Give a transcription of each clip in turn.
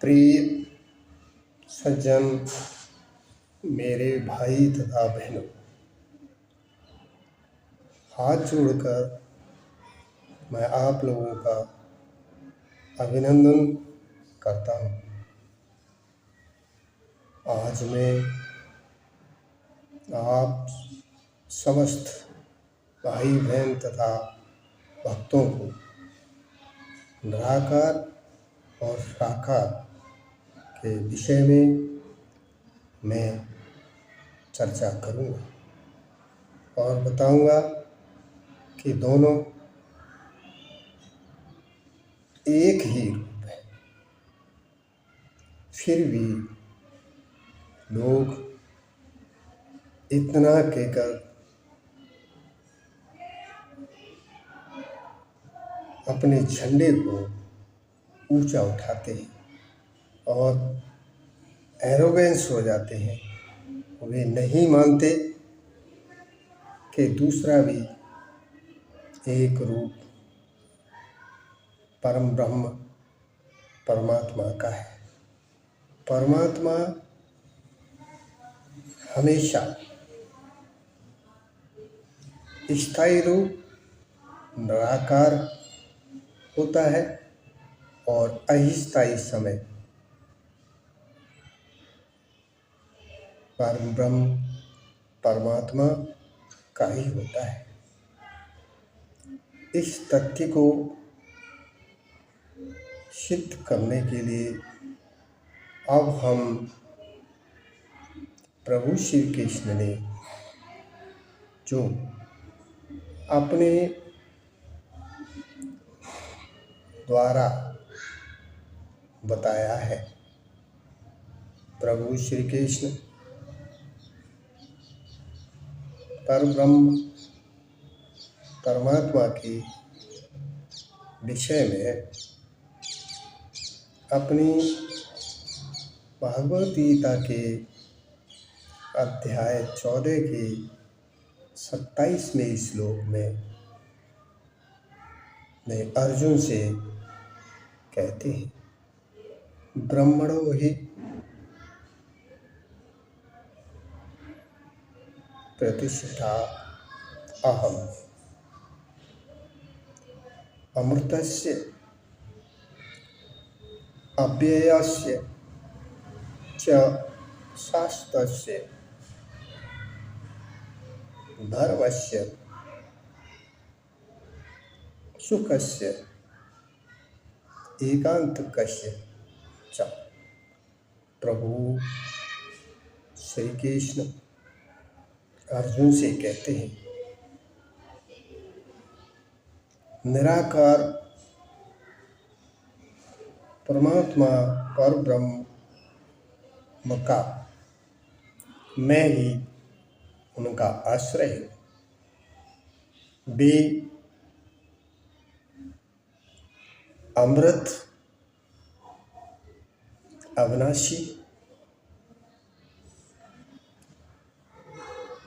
प्रिय सज्जन, मेरे भाई तथा बहनों, हाथ जोड़कर मैं आप लोगों का अभिनंदन करता हूँ। आज मैं आप समस्त भाई बहन तथा भक्तों को निराकार और साकार के विषय में मैं चर्चा करूँगा और बताऊँगा कि दोनों एक ही रूप है। फिर भी लोग इतना कहकर अपने झंडे को ऊंचा उठाते हैं और एरोगेंस हो जाते हैं। वे नहीं मानते कि दूसरा भी एक रूप परम ब्रह्म परमात्मा का है। परमात्मा हमेशा स्थायी रूप निराकार होता है और अस्थायी समय परम ब्रह्म परमात्मा का ही होता है। इस तथ्य को सिद्ध करने के लिए अब हम प्रभु श्री कृष्ण ने जो अपने द्वारा बताया है, प्रभु श्री कृष्ण परब्रह्म परमात्मा के विषय में अपनी भागवत गीता के अध्याय 14 के 27वें श्लोक में अर्जुन से कहते हैं, ब्रह्मणो हि प्रतिष्ठा अहम अमृतस्य अव्ययस्य च शास्त्रस्य धर्मस्य सुखस्य एकांतकस्य च। प्रभु श्री कृष्ण अर्जुन से कहते हैं, निराकार परमात्मा पर ब्रह्म का मैं ही उनका आश्रय हूँ। वे अमृत अविनाशी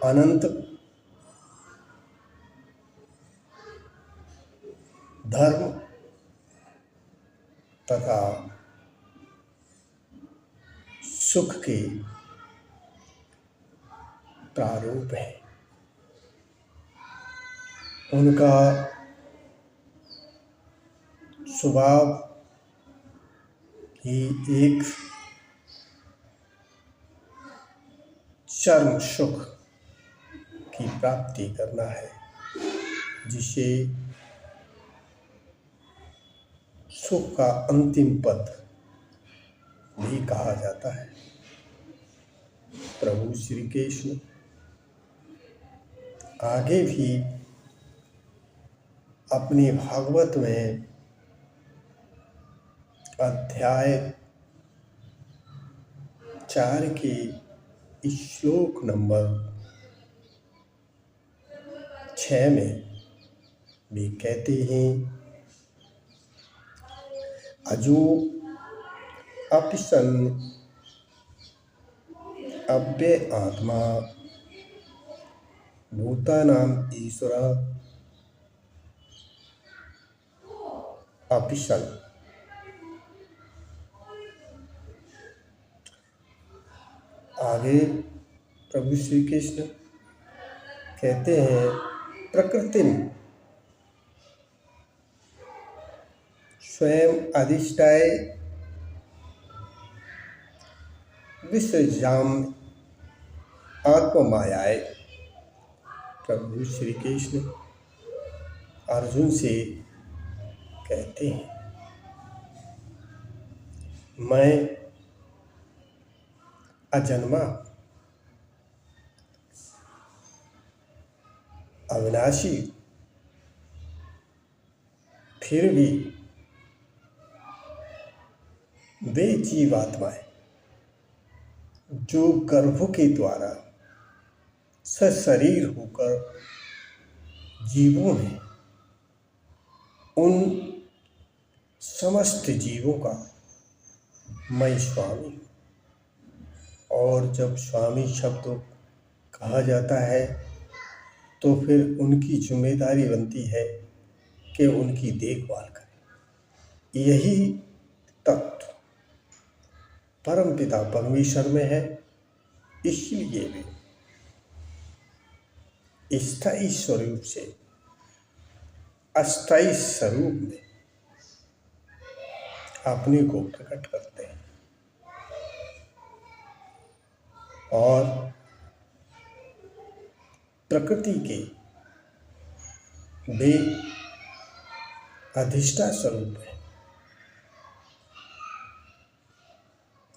अनंत धर्म तथा सुख के प्रारूप है। उनका स्वभाव ही एक चरम सुख की प्राप्ति करना है, जिसे सुख का अंतिम पद भी कहा जाता है। प्रभु श्री कृष्ण आगे भी अपने भागवत में अध्याय 4 के श्लोक नंबर 6 में भी कहते हैं, अजो अपिसन अव्यय आत्मा भूतानाम ईश्वर अपिसन आगे प्रभु श्री कृष्ण कहते हैं, प्रकृतिम स्वयं अधिष्ठाय विसृजाम आत्ममायाय। प्रभु श्री कृष्ण अर्जुन से कहते हैं, मैं अजन्मा अविनाशी, फिर भी वे जीवात्माएं जो गर्भ के द्वारा सशरीर होकर जीवों में, उन समस्त जीवों का मैं स्वामी हूँ। और जब स्वामी शब्द कहा जाता है तो फिर उनकी जिम्मेदारी बनती है कि उनकी देखभाल करें। यही तत्व परमपिता परमेश्वर में है। इसलिए वे स्थायी स्वरूप से अस्थायी स्वरूप में अपने को प्रकट करते हैं और प्रकृति के वे अधिष्ठा स्वरूप है।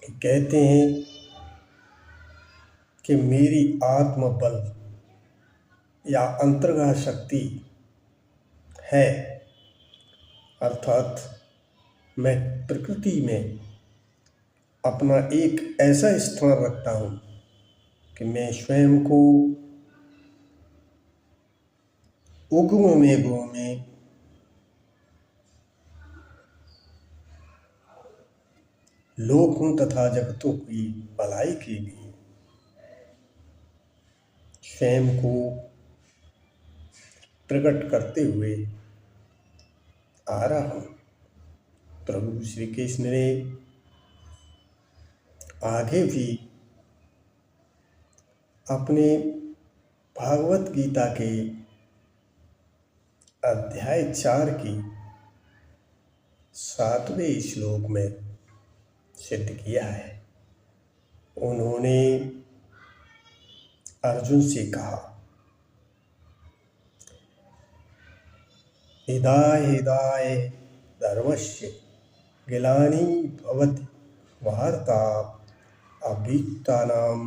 कहते हैं कि मेरी आत्मबल या अंतर्गत शक्ति है, अर्थात मैं प्रकृति में अपना एक ऐसा स्थान रखता हूँ कि मैं स्वयं को उगम में गुण में लोकों तथा जगतों की भलाई के लिए स्वयं को प्रकट करते हुए आ रहा हूँ। प्रभु श्री कृष्ण ने आगे भी अपने भागवत गीता के अध्याय 4 की 7वें श्लोक में सिद्ध किया है। उन्होंने अर्जुन से कहा, हिदाय हिदाय धर्मस्य गिलानि भवति वार्ता अभीक्तानाम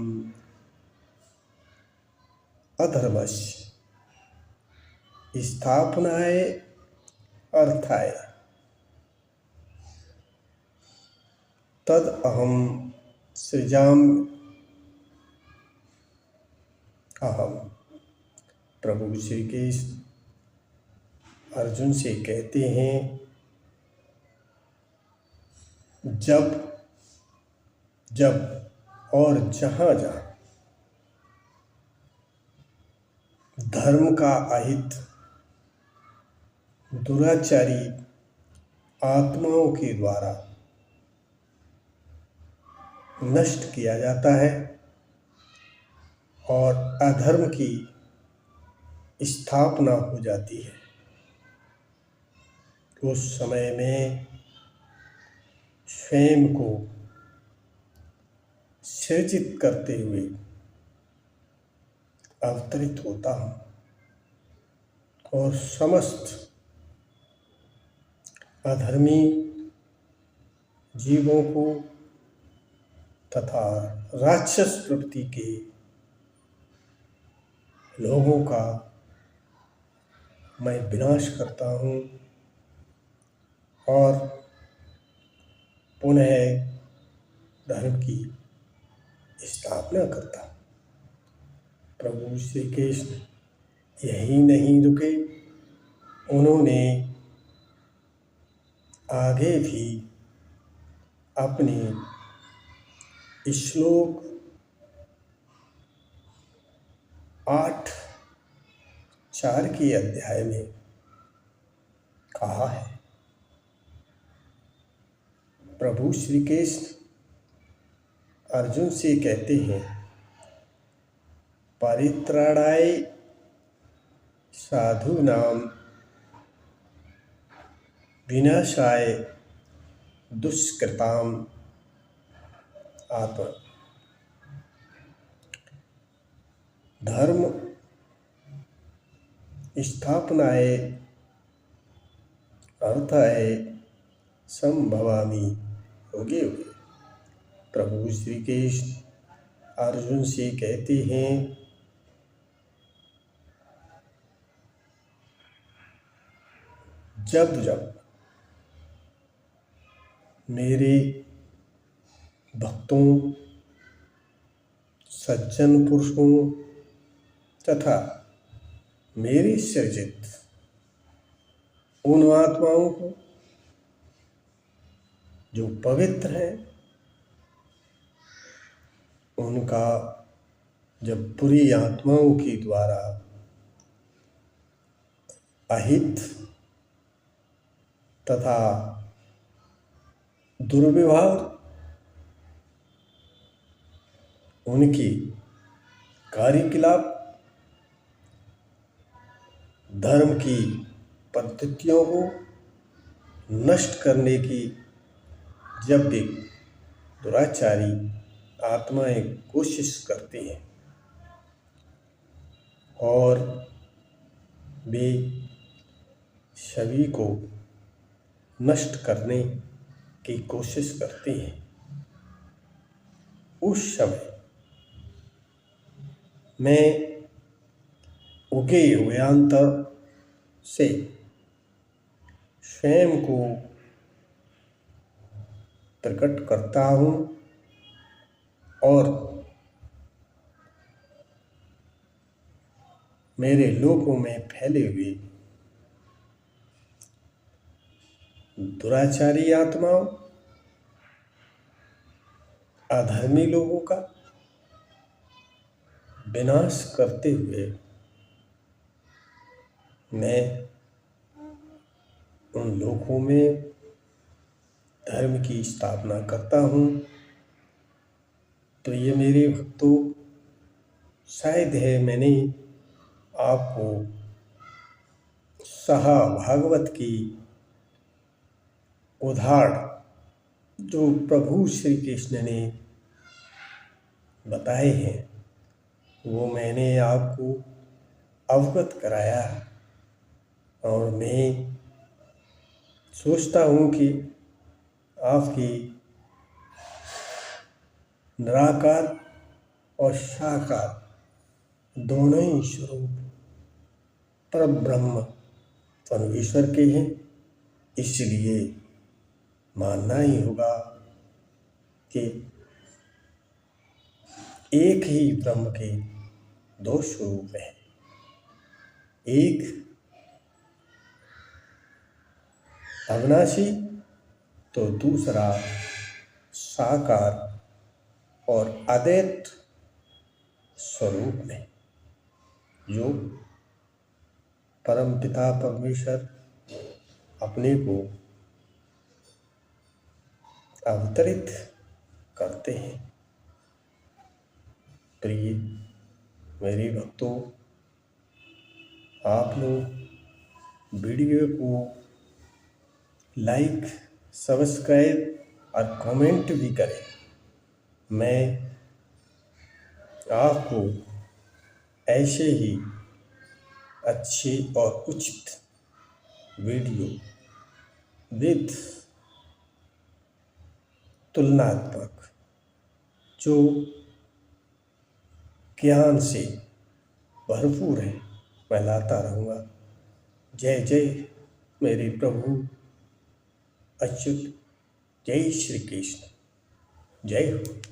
अधर्मस्य स्थापनाय अर्थाय तद अहम सृजाम अहम। प्रभु श्री कृष्ण अर्जुन से कहते हैं, जब जब और जहाँ जहाँ धर्म का अहित दुराचारी आत्माओं के द्वारा नष्ट किया जाता है और अधर्म की स्थापना हो जाती है, उस समय में स्वयं को सृजित करते हुए अवतरित होता हूँ और समस्त अधर्मी जीवों को तथा राक्षस प्रवृत्ति के लोगों का मैं विनाश करता हूँ और पुनः धर्म की स्थापना करता हूँ। प्रभु श्री कृष्ण यही नहीं रुके, उन्होंने आगे भी अपने श्लोक 8:4 के अध्याय में कहा है। प्रभु श्री कृष्ण अर्जुन से कहते हैं, परित्राणाय साधूनां विनाशाय दुष्कृतां आत्मा। धर्म स्थापनाय अर्थाय संभवामि योगे योगे। प्रभु श्री कृष्ण अर्जुन से कहते हैं, जब जब मेरे भक्तों, सज्जन पुरुषों तथा मेरे सृजित उन आत्माओं को जो पवित्र हैं, उनका जब बुरी आत्माओं के द्वारा अहित तथा दुर्व्यवहार, उनकी कार्यकलाप, धर्म की पद्धतियों को नष्ट करने की जब भी दुराचारी आत्माएं कोशिश करती हैं और वे सभी को नष्ट करने की कोशिश करती हैं, उस समय मैं उगे हुयांतर से स्वयं को प्रकट करता हूँ और मेरे लोकों में फैले हुए दुराचारी आत्माओं, अधर्मी लोगों का विनाश करते हुए मैं उन लोकों में धर्म की स्थापना करता हूँ। तो ये मेरे भक्तों, शायद है मैंने आपको सहा भागवत की उदाहरण जो प्रभु श्री कृष्ण ने बताए हैं, वो मैंने आपको अवगत कराया। और मैं सोचता हूँ कि आपकी निराकार और साकार दोनों ही स्वरूप परब्रह्म परमेश्वर के हैं, इसलिए मानना ही होगा कि एक ही ब्रह्म के दो स्वरूप हैं, एक अविनाशी तो दूसरा साकार और अद्वैत स्वरूप में, जो परम पिता परमेश्वर अपने को अवतरित करते हैं। प्रिय मेरे भक्तों, आप लोग वीडियो को लाइक, सब्सक्राइब और कमेंट भी करें। मैं आपको ऐसे ही अच्छे और उचित वीडियो विद तुलनात्मक जो ज्ञान से भरपूर है, मैं लाता रहूँगा। जय जय मेरे प्रभु अच्युत, जय श्री कृष्ण, जय हो।